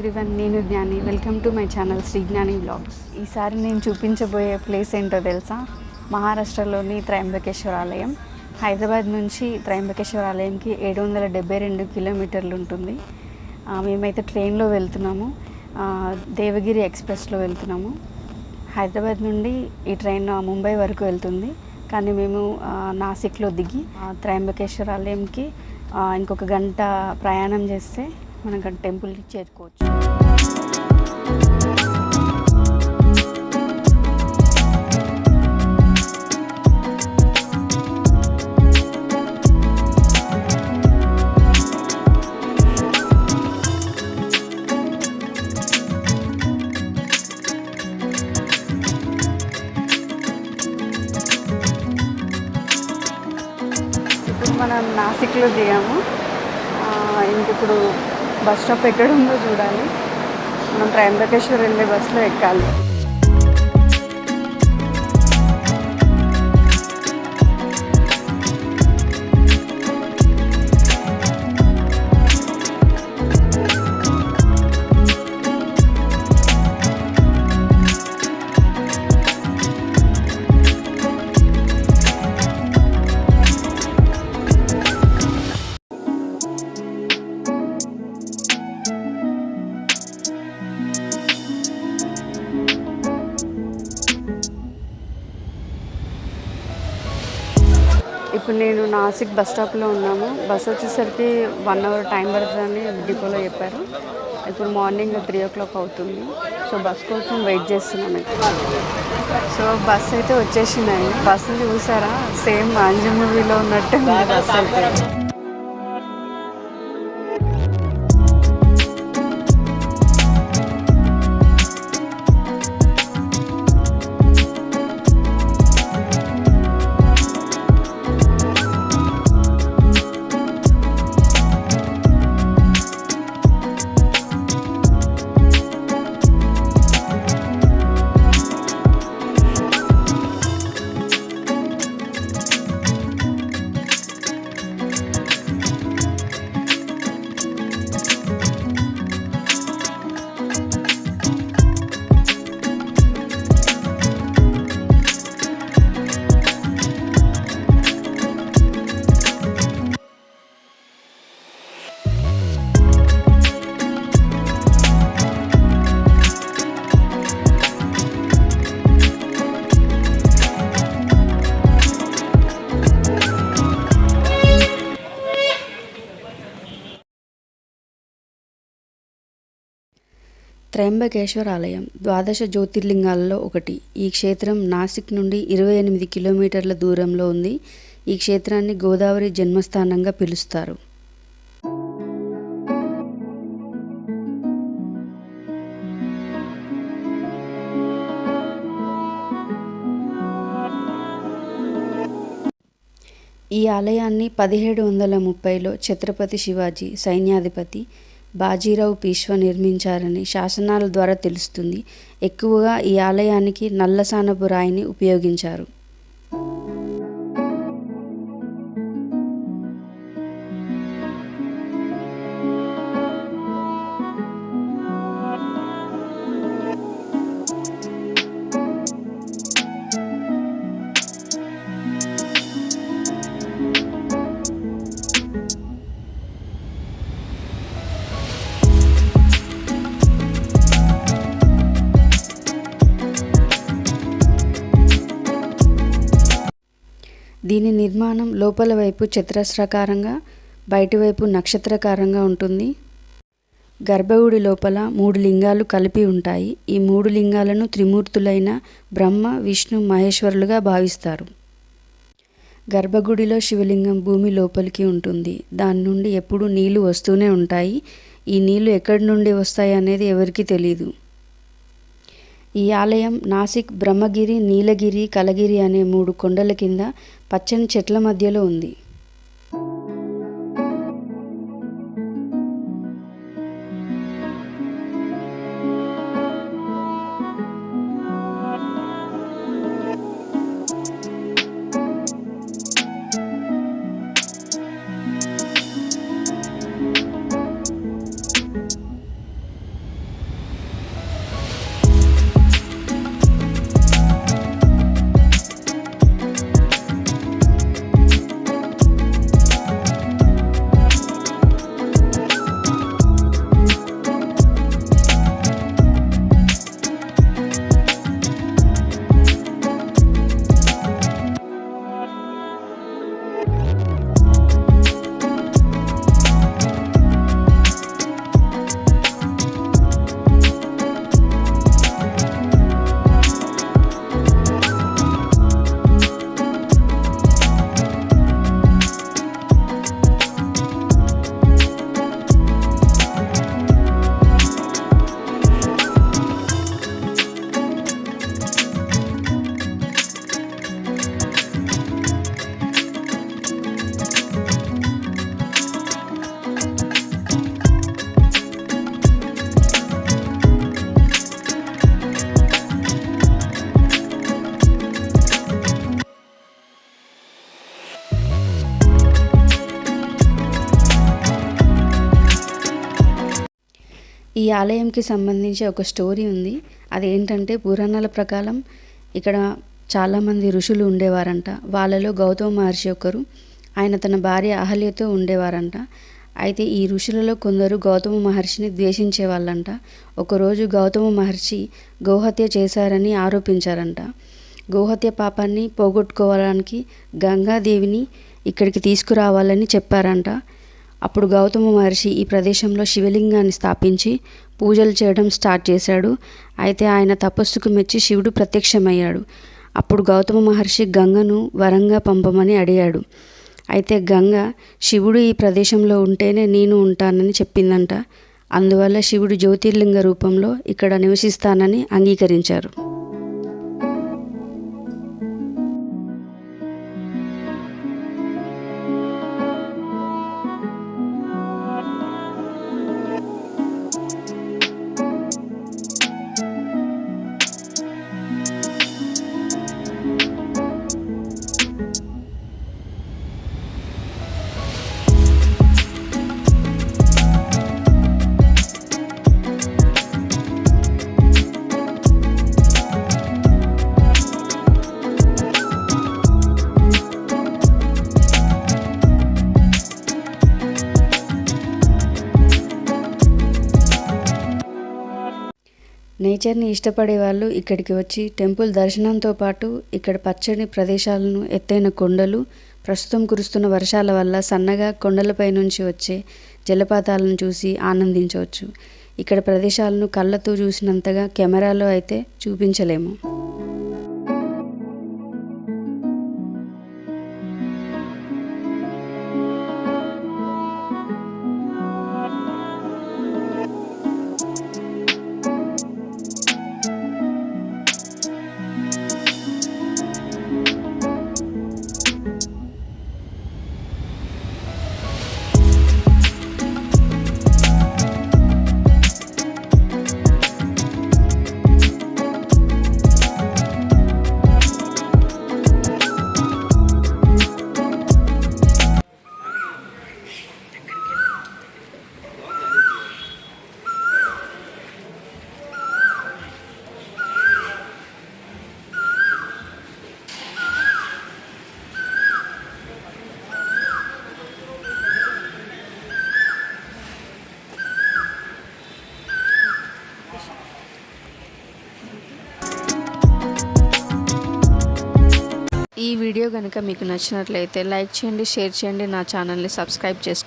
Everyone, నేను Gnani. Welcome to my channel Sri Gnani blogs. ఈసారి నేను చూపించబోయే ప్లేస్ ఏంటో తెలుసా? మహారాష్ట్రలోని త్రయంబకేశ్వర ఆలయం. హైదరాబాద్ నుంచి త్రయంబకేశ్వర ఆలయంకి 772 కిలోమీటర్లు ఉంటుంది. మేమైతే ట్రైన్లో వెళ్తున్నాము, దేవగిరి ఎక్స్ప్రెస్లో వెళ్తున్నాము. హైదరాబాద్ నుండి ఈ ట్రైన్ ముంబై వరకు వెళ్తుంది, కానీ మేము నాసిక్లో దిగి త్రయంబకేశ్వర ఆలయంకి ఇంకొక గంట ప్రయాణం చేస్తే మనం టెంపుల్కి చేరుకోవచ్చు. ఇప్పుడు మనం నాసిక్లో దిగాము. ఇంకిప్పుడు బస్ స్టాప్ ఎక్కడ ఉందో చూడాలి. మనం త్రయంబకేశ్వర్ వెళ్ళే బస్సులో ఎక్కాలి. ఇప్పుడు నేను నాసిక్ బస్ స్టాప్లో ఉన్నాము. బస్ వచ్చేసరికి 1 అవర్ టైం పడుతుందని డిపోలో చెప్పారు. ఇప్పుడు మార్నింగ్ 3 o'clock అవుతుంది. సో బస్ కోసం వెయిట్ చేస్తున్నాను. సో బస్ అయితే వచ్చేసిందండి. బస్సు చూసారా, సేమ్ మాంజీ మూవీలో ఉన్నట్టే ఉంది బస్ అయితే. త్రయంబకేశ్వర ఆలయం 12 జ్యోతిర్లింగాలలో ఒకటి. ఈ క్షేత్రం నాసిక్ నుండి 28 కిలోమీటర్ల దూరంలో ఉంది. ఈ క్షేత్రాన్ని గోదావరి జన్మస్థానంగా పిలుస్తారు. ఈ ఆలయాన్ని 1730లో ఛత్రపతి శివాజీ సైన్యాధిపతి బాజీరావు పీష్వా నిర్మించారని శాసనాల ద్వారా తెలుస్తుంది. ఎక్కువగా ఈ ఆలయానికి నల్లసానపు రాయిని ఉపయోగించారు. దీని నిర్మాణం లోపల వైపు చతురస్రాకారంగా, బయటి వైపు నక్షత్రాకారంగా ఉంటుంది. గర్భగుడి లోపల 3 లింగాలు కలిపి ఉంటాయి. ఈ 3 లింగాలను త్రిమూర్తులైన బ్రహ్మ, విష్ణు, మహేశ్వరులుగా భావిస్తారు. గర్భగుడిలో శివలింగం భూమి లోపలికి ఉంటుంది. దాని నుండి ఎప్పుడూ నీళ్లు వస్తూనే ఉంటాయి. ఈ నీళ్లు ఎక్కడి నుండి వస్తాయి అనేది ఎవరికీ తెలియదు. ఈ ఆలయం నాసిక్, బ్రహ్మగిరి, నీలగిరి, కలగిరి అనే 3 కొండల కింద పచ్చని చెట్ల మధ్యలో ఉంది. ఈ ఆలయంకి సంబంధించి ఒక స్టోరీ ఉంది. అదేంటంటే పురాణాల ప్రకారం ఇక్కడ చాలామంది ఋషులు ఉండేవారంట. వాళ్ళలో గౌతమ మహర్షి ఒకరు. ఆయన తన భార్య అహల్యతో ఉండేవారంట. అయితే ఈ ఋషులలో కొందరు గౌతమ మహర్షిని ద్వేషించే వాళ్ళంట. ఒకరోజు గౌతమ మహర్షి గోహత్య చేశారని ఆరోపించారంట. గోహత్య పాపాన్ని పోగొట్టుకోవడానికి గంగాదేవిని ఇక్కడికి తీసుకురావాలని చెప్పారంట. అప్పుడు గౌతమ మహర్షి ఈ ప్రదేశంలో శివలింగాన్ని స్థాపించి పూజలు చేయడం స్టార్ట్ చేశాడు. అయితే ఆయన తపస్సుకు మెచ్చి శివుడు ప్రత్యక్షమయ్యాడు. అప్పుడు గౌతమ మహర్షి గంగను వరంగా పంపమని అడిగాడు. అయితే గంగ శివుడు ఈ ప్రదేశంలో ఉంటేనే నేను ఉంటానని చెప్పిందంట. అందువల్ల శివుడు జ్యోతిర్లింగ రూపంలో ఇక్కడ నివసిస్తానని అంగీకరించారు. నేచర్ని ఇష్టపడే వాళ్ళు ఇక్కడికి వచ్చి టెంపుల్ దర్శనంతో పాటు ఇక్కడ పచ్చని ప్రదేశాలను, ఎత్తైన కొండలు, ప్రస్తుతం కురుస్తున్న వర్షాల వల్ల సన్నగా కొండలపై నుంచి వచ్చే జలపాతాలను చూసి ఆనందించవచ్చు. ఇక్కడ ప్రదేశాలను కళ్ళతో చూసినంతగా కెమెరాలో అయితే చూపించలేము. ఈ వీడియో కనుక మీకు నచ్చినట్లయితే లైక్ చేయండి, షేర్ చేయండి, నా ఛానల్ని సబ్స్క్రైబ్ చేసుకోండి.